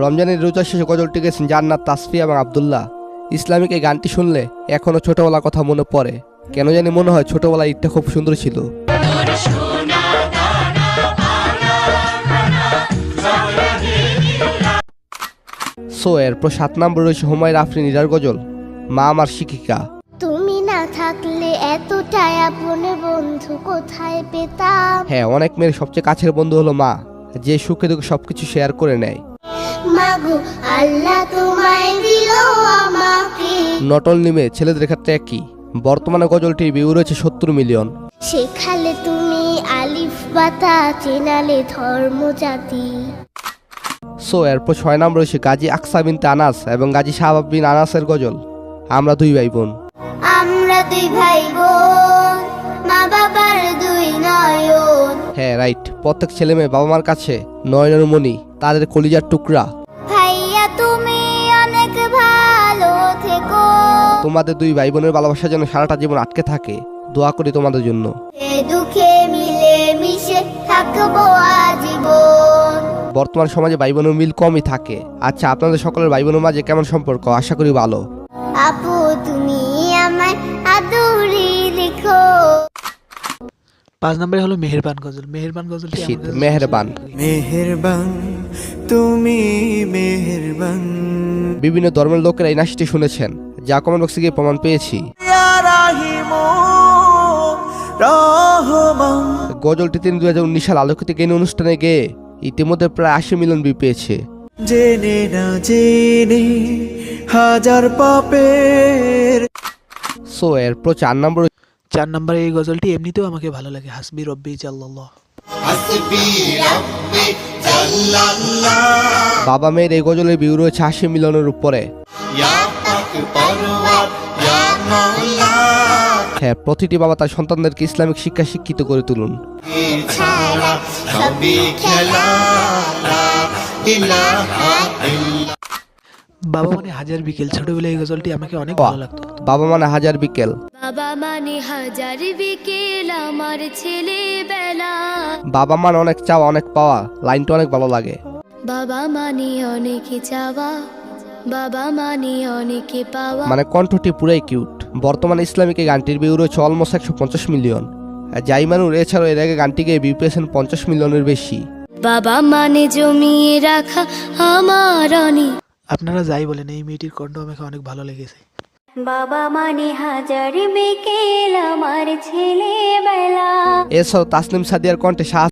রমজানের রোজা শেষে গজলটি গেছেন জান্নাত, তাসফিয়া এবং আব্দুল্লাহ। ইসলামিক এই গানটি শুনলে এখনো ছোটবেলার কথা মনে পড়ে। কেন জানি মনে হয় ছোটবেলায় ঈদটা খুব সুন্দর ছিল। সো এরপর 7 নম্বর রয়েছে হুমায়রা আফরিন ইরার গজল মা আমার শিক্ষিকা। তুমি না থাকলে এতটাই আপন বন্ধু কোথায় পেতাম। হ্যাঁ, অনেক মেয়ের সবচেয়ে কাছের বন্ধু হলো মা, যে সুখে দুঃখে সবকিছু শেয়ার করে নেয়। মাগো আল্লাহ তোমায় দিল আমাকে। নট অনলি মেয়ে, ছেলেদের ক্ষেত্রে একই। বর্তমানে গজলটির ভিউ রয়েছে 70 মিলিয়ন। শেখালে তুমি আলিফ বাতা, চেনালে ধর্ম জাতি। সো এরপর 6 নম্বর রয়েছে গাজী আকসা বিনতে আনাস এবং গাজী শাহাব বিন আনাসের গজল আমরা দুই ভাই বোন। আমরা দুই ভাই বোন, মা বাবার দুই নয়ন। হ্যাঁ রাইট, প্রত্যেক ছেলে মেয়ে বাবা মার কাছে নয়নের মণি, তাদের কলিজার টুকরা। ভাইয়া তুমি অনেক ভালো থেকো। তোমাদের দুই ভাই বোনের ভালোবাসা যেন সারাটা জীবন আটকে থাকে, দোয়া করি তোমাদের জন্য। এ দুঃখে মিলে মিশে থাকবো আজীবন। বর্তমান সমাজে ভাই বোনের মিল কমই থাকে। আচ্ছা, আপনাদের সকলের ভাই বোনের মাঝে কেমন সম্পর্ক? আশা করি ভালো। আপু তুমি আমায় আদুরি লিখো। 5 নম্বরে হলো মেহেরবান গজল। মেহেরবান গজলটি শীত মেহেরবান। মেহেরবান তুমি মেহেরবান। বিভিন্ন ধর্মের লোকেরা এই নাচটি শুনেছেন, যা কমেন্ট বক্সে গিয়ে প্রমাণ পেয়েছি। গজলটি তিনি 2019 সাল আলোকিত গান অনুষ্ঠানে গেয়ে ইতিমধ্যে প্রায় 80 মিলিয়ন ভিউ পেয়েছে। জেনে না জেনে হাজার পাপের। সো এরপর 4 নম্বর 4 নম্বরে এই গজলটি এমনিতেও আমাকে ভালো লাগে। হাসবি রব্বি জাল্লাল্লাহ। বাবা মেয়ের এই গজলের ভিউ রয়েছে 80 মিলিয়নের উপরে। হ্যাঁ, প্রতিটি বাবা তার সন্তানদেরকে ইসলামিক শিক্ষা শিক্ষিত করে তুলুন। বাবা মানে হাজার বিকেল, ছোটবেলায় এই গজলটি আমাকে অনেক ভালো লাগতো। বাবা মানে হাজার বিকেল। বাবা মানে হাজার বিকেল আমার ছেলেবেলা। বাবা মানে অনেক চাওয়া অনেক পাওয়া, লাইনটা অনেক ভালো লাগে। বাবা মানে অনেক চাওয়া, বাবা মানে অনেকে পাওয়া। মানে কণ্ঠটি পুরাই কিউট। বর্তমানে ইসলামিক এই গানটির ভিউ রয়েছে অলমোস্ট 150 মিলিয়ন। জাইমানুর এছাড়াও এর আগে গানটিকে ভিউ পেয়েছেন 50 মিলিয়নের বেশি। বাবা মানে জমিয়ে রাখা আমার অনেক। আপনারা যাই বলেন, এই মেয়েটির কণ্ঠ আমাকে অনেক ভালো লেগেছে। বাবা মানে হাজার বিকেল আমার ছেলেবেলা। এছাড়াও তাসনিম সাদিয়ার কণ্ঠে শাহ